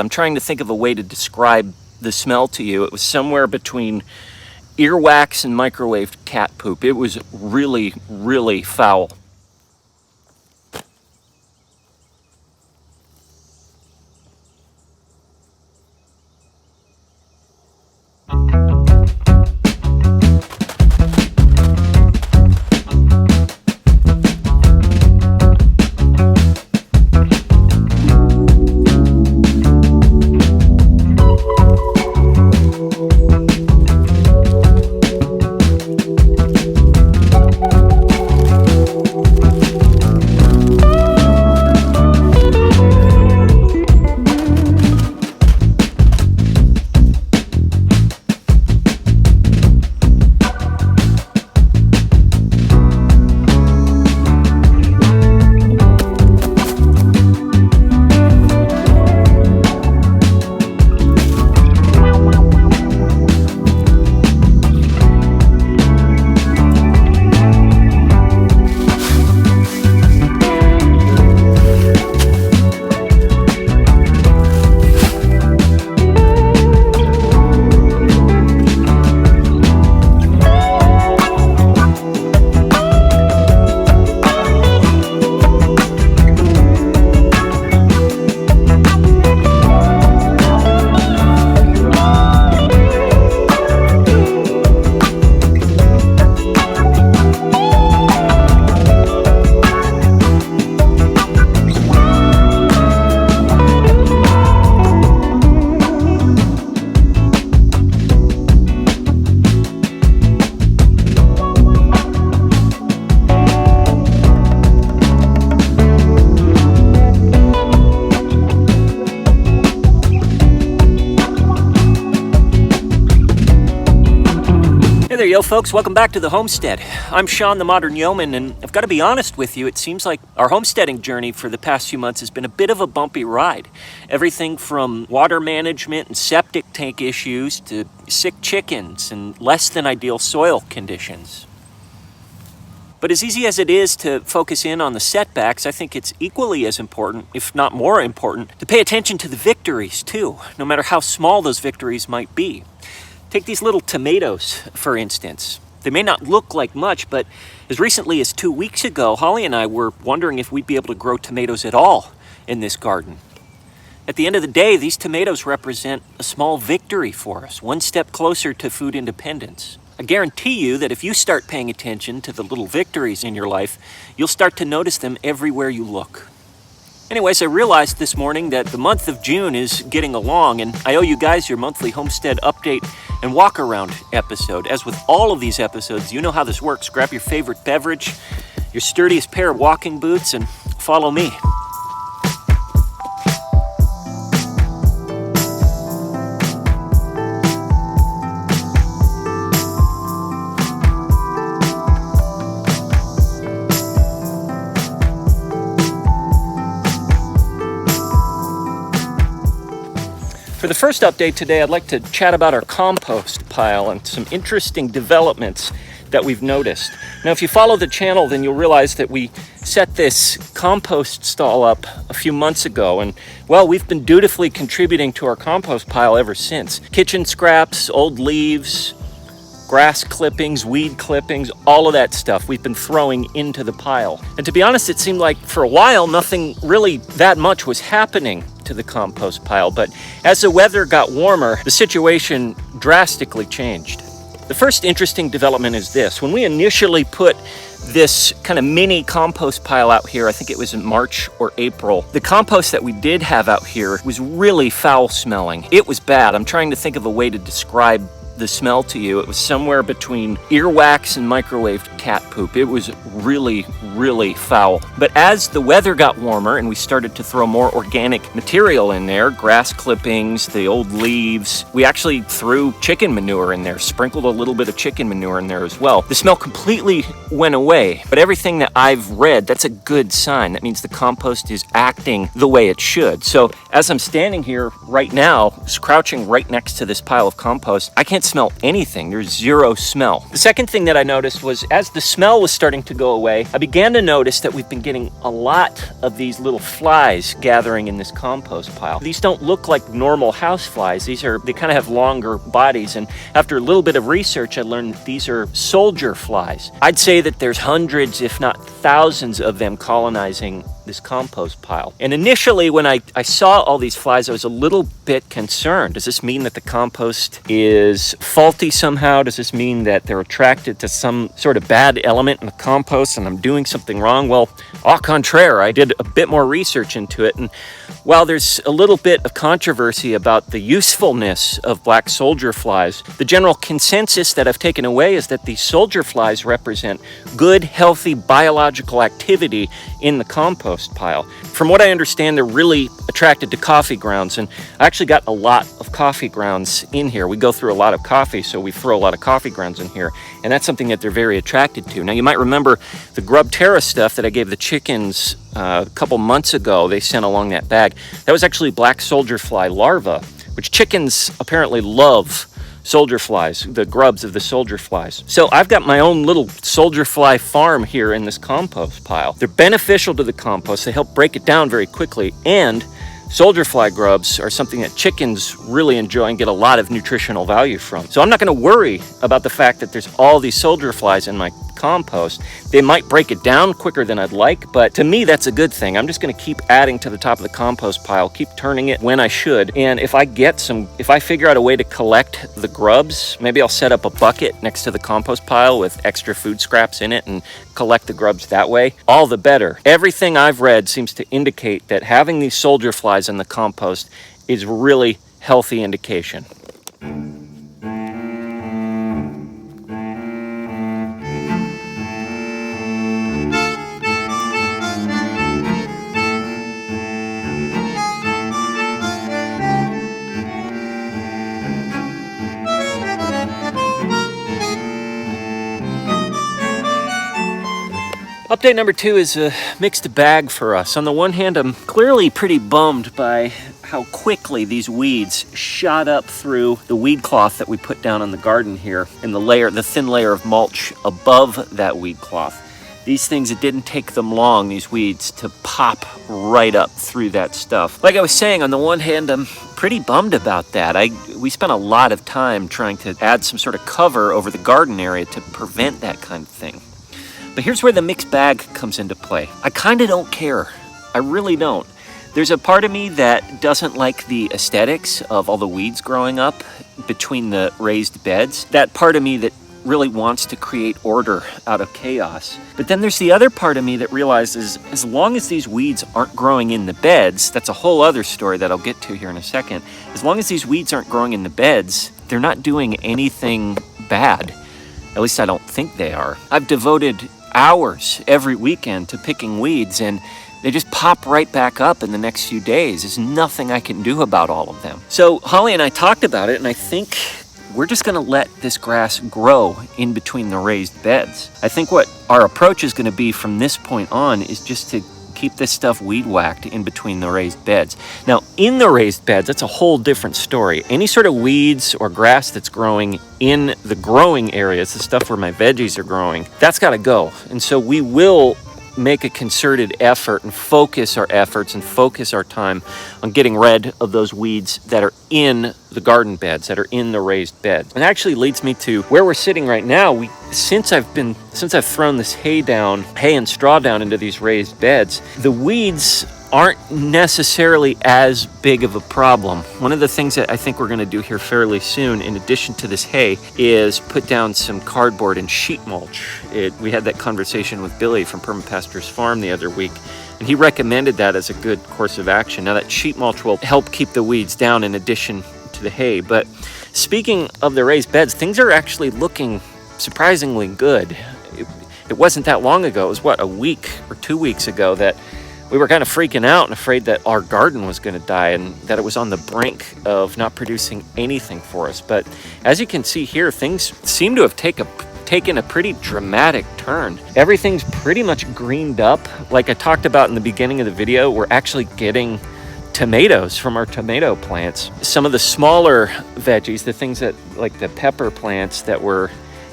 I'm trying to think of a way to describe the smell to you. It was somewhere between earwax and microwaved cat poop. It was really, really foul. Hey there, yo folks, welcome back to the Homestead. I'm Sean, the Modern Yeoman, and I've got to be honest with you, it seems like our homesteading journey for the past few months has been a bit of a bumpy ride. Everything from water management and septic tank issues to sick chickens and less than ideal soil conditions. But as easy as it is to focus in on the setbacks, I think it's equally as important, if not more important, to pay attention to the victories too, no matter how small those victories might be. Take these little tomatoes, for instance. They may not look like much, but as recently as 2 weeks ago, Holly and I were wondering if we'd be able to grow tomatoes at all in this garden. At the end of the day, these tomatoes represent a small victory for us, one step closer to food independence. I guarantee you that if you start paying attention to the little victories in your life, you'll start to notice them everywhere you look. Anyways, I realized this morning that the month of June is getting along, and I owe you guys your monthly homestead update and Walkaround episode. As with all of these episodes, you know how this works. Grab your favorite beverage, your sturdiest pair of walking boots, and follow me. For the first update today, I'd like to chat about our compost pile and some interesting developments that we've noticed. Now, if you follow the channel, then you'll realize that we set this compost stall up a few months ago, and well, we've been dutifully contributing to our compost pile ever since. Kitchen scraps, old leaves, grass clippings, weed clippings, all of that stuff we've been throwing into the pile. And to be honest, it seemed like for a while nothing really that much was happening to the compost pile, but as the weather got warmer, the situation drastically changed. The first interesting development is this. When we initially put this kind of mini compost pile out here, I think it was in March or April, the compost that we did have out here was really foul smelling. It was bad. I'm trying to think of a way to describe the smell to you. It was somewhere between earwax and microwaved cat poop. It was really, really foul. But as the weather got warmer and we started to throw more organic material in there, grass clippings, the old leaves, we actually threw chicken manure in there, sprinkled a little bit of chicken manure in there as well. The smell completely went away, but everything that I've read, that's a good sign. That means the compost is acting the way it should. So as I'm standing here right now, crouching right next to this pile of compost, I can't smell anything. There's zero smell. The second thing that I noticed was as the smell was starting to go away, I began to notice that we've been getting a lot of these little flies gathering in this compost pile. These don't look like normal house flies. They kind of have longer bodies, and after a little bit of research, I learned that these are soldier flies. I'd say that there's hundreds, if not thousands of them colonizing this compost pile. And initially when I saw all these flies, I was a little bit concerned. Does this mean that the compost is faulty somehow? Does this mean that they're attracted to some sort of bad element in the compost and I'm doing something wrong? Well, au contraire, I did a bit more research into it, and while there's a little bit of controversy about the usefulness of black soldier flies, the general consensus that I've taken away is that these soldier flies represent good, healthy biological activity in the compost pile. From what I understand, they're really attracted to coffee grounds, and I actually got a lot of coffee grounds in here. We go through a lot of coffee, so we throw a lot of coffee grounds in here, and that's something that they're very attracted to. Now, you might remember the grub terra stuff that I gave the chickens a couple months ago. They sent along that bag. That was actually black soldier fly larvae, which chickens apparently love. Soldier flies, the grubs of the soldier flies. So I've got my own little soldier fly farm here in this compost pile. They're beneficial to the compost. They help break it down very quickly, and soldier fly grubs are something that chickens really enjoy and get a lot of nutritional value from. So I'm not going to worry about the fact that there's all these soldier flies in my compost. They might break it down quicker than I'd like, but to me that's a good thing. I'm just going to keep adding to the top of the compost pile, keep turning it when I should, and if I figure out a way to collect the grubs, maybe I'll set up a bucket next to the compost pile with extra food scraps in it and collect the grubs that way. All the better. Everything I've read seems to indicate that having these soldier flies in the compost is really healthy indication. Update number 2 is a mixed bag for us. On the one hand, I'm clearly pretty bummed by how quickly these weeds shot up through the weed cloth that we put down in the garden here, and the thin layer of mulch above that weed cloth. These things, it didn't take them long, these weeds, to pop right up through that stuff. Like I was saying, on the one hand, I'm pretty bummed about that. We spent a lot of time trying to add some sort of cover over the garden area to prevent that kind of thing. But here's where the mixed bag comes into play. I kind of don't care. I really don't. There's a part of me that doesn't like the aesthetics of all the weeds growing up between the raised beds. That part of me that really wants to create order out of chaos. But then there's the other part of me that realizes as long as these weeds aren't growing in the beds, that's a whole other story that I'll get to here in a second. As long as these weeds aren't growing in the beds, they're not doing anything bad. At least I don't think they are. I've devoted hours every weekend to picking weeds, and they just pop right back up in the next few days. There's nothing I can do about all of them. So Holly and I talked about it, and I think we're just gonna let this grass grow in between the raised beds. I think what our approach is gonna be from this point on is just to keep this stuff weed whacked in between the raised beds. Now, in the raised beds, that's a whole different story. Any sort of weeds or grass that's growing in the growing areas, the stuff where my veggies are growing, that's gotta go. And so we will make a concerted effort and focus our efforts and focus our time on getting rid of those weeds that are in the garden beds, that are in the raised beds. And that actually leads me to where we're sitting right now. Since I've thrown this hay and straw down into these raised beds, the weeds aren't necessarily as big of a problem. One of the things that I think we're going to do here fairly soon, in addition to this hay, is put down some cardboard and sheet mulch. We had that conversation with Billy from Permapastor's Farm the other week, and he recommended that as a good course of action. Now, that sheet mulch will help keep the weeds down in addition to the hay. But speaking of the raised beds, things are actually looking surprisingly good. It wasn't that long ago. It was, a week or 2 weeks ago that we were kind of freaking out and afraid that our garden was going to die and that it was on the brink of not producing anything for us. But as you can see here, things seem to have taken a pretty dramatic turn. Everything's pretty much greened up. Like I talked about in the beginning of the video, we're actually getting tomatoes from our tomato plants. Some of the smaller veggies, the things that like the pepper plants that were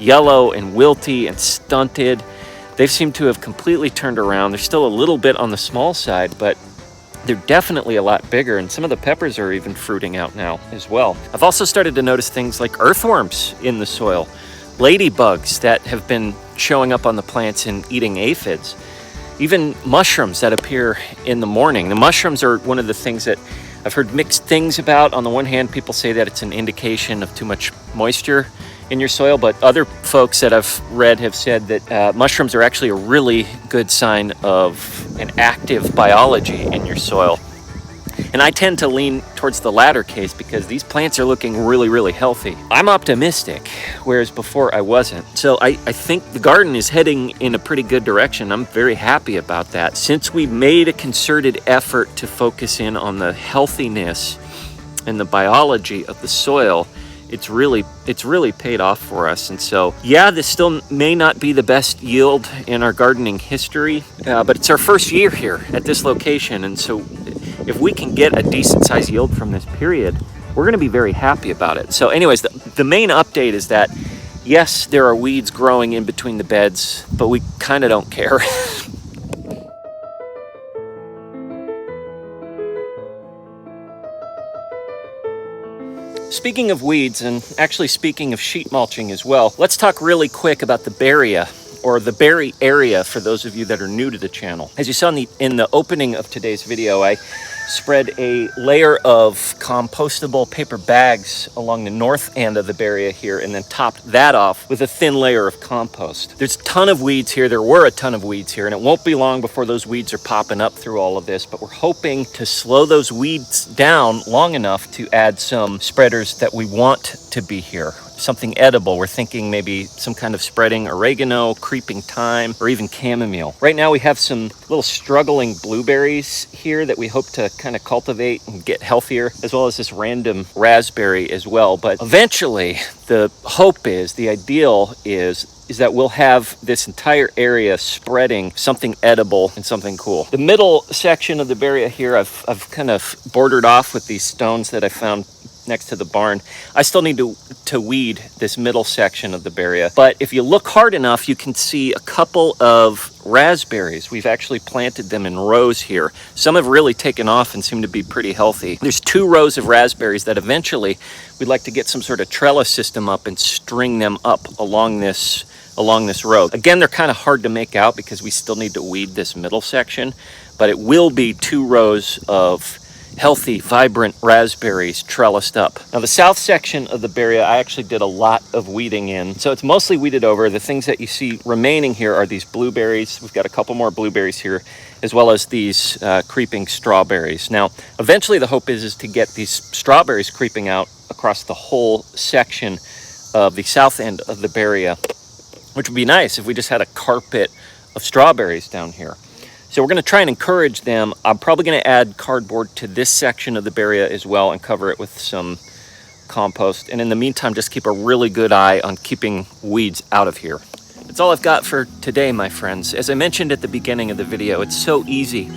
yellow and wilty and stunted, they've seemed to have completely turned around. They're still a little bit on the small side, but they're definitely a lot bigger, and some of the peppers are even fruiting out now as well. I've also started to notice things like earthworms in the soil, ladybugs that have been showing up on the plants and eating aphids, even mushrooms that appear in the morning. The mushrooms are one of the things that I've heard mixed things about. On the one hand, people say that it's an indication of too much moisture in your soil, but other folks that I've read have said that mushrooms are actually a really good sign of an active biology in your soil. And I tend to lean towards the latter case because these plants are looking really, really healthy. I'm optimistic, whereas before I wasn't. So I think the garden is heading in a pretty good direction. I'm very happy about that. Since we made a concerted effort to focus in on the healthiness and the biology of the soil, it's really paid off for us. And so, yeah, this still may not be the best yield in our gardening history, but it's our first year here at this location. And so if we can get a decent size yield from this period, we're going to be very happy about it. So anyways, the main update is that, yes, there are weeds growing in between the beds, but we kind of don't care. Speaking of weeds, and actually speaking of sheet mulching as well, let's talk really quick about the barrier, or the berry area, for those of you that are new to the channel. As you saw in the opening of today's video, I spread a layer of compostable paper bags along the north end of the barrier here, and then topped that off with a thin layer of compost. There's a ton of weeds here. There were a ton of weeds here, and it won't be long before those weeds are popping up through all of this, but we're hoping to slow those weeds down long enough to add some spreaders that we want to be here. Something edible. We're thinking maybe some kind of spreading oregano, creeping thyme, or even chamomile. Right now we have some little struggling blueberries here that we hope to kind of cultivate and get healthier, as well as this random raspberry as well. But eventually the hope is, the ideal is that we'll have this entire area spreading something edible and something cool. The middle section of the barrier here, I've kind of bordered off with these stones that I found next to the barn. I still need to weed this middle section of the barrier, but if you look hard enough, you can see a couple of raspberries. We've actually planted them in rows here. Some have really taken off and seem to be pretty healthy. There's 2 rows of raspberries that eventually we'd like to get some sort of trellis system up and string them up along this row. Again, they're kind of hard to make out because we still need to weed this middle section, but it will be 2 rows of healthy, vibrant raspberries trellised up. Now the south section of the barrier, I actually did a lot of weeding in, so it's mostly weeded over. The things that you see remaining here are these blueberries. We've got a couple more blueberries here, as well as these creeping strawberries. Now eventually the hope is to get these strawberries creeping out across the whole section of the south end of the barrier, which would be nice if we just had a carpet of strawberries down here. So we're going to try and encourage them. I'm probably going to add cardboard to this section of the barrier as well and cover it with some compost. And in the meantime, just keep a really good eye on keeping weeds out of here. That's all I've got for today, my friends. As I mentioned at the beginning of the video, it's so easy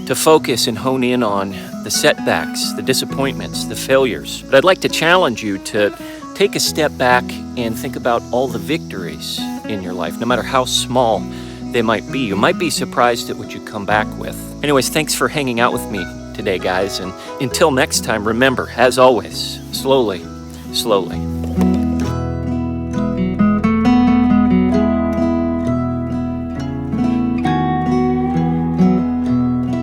to focus and hone in on the setbacks, the disappointments, the failures. But I'd like to challenge you to take a step back and think about all the victories in your life, no matter how small they might be. You might be surprised at what you come back with. Anyways, thanks for hanging out with me today, guys. And until next time, remember, as always, slowly, slowly.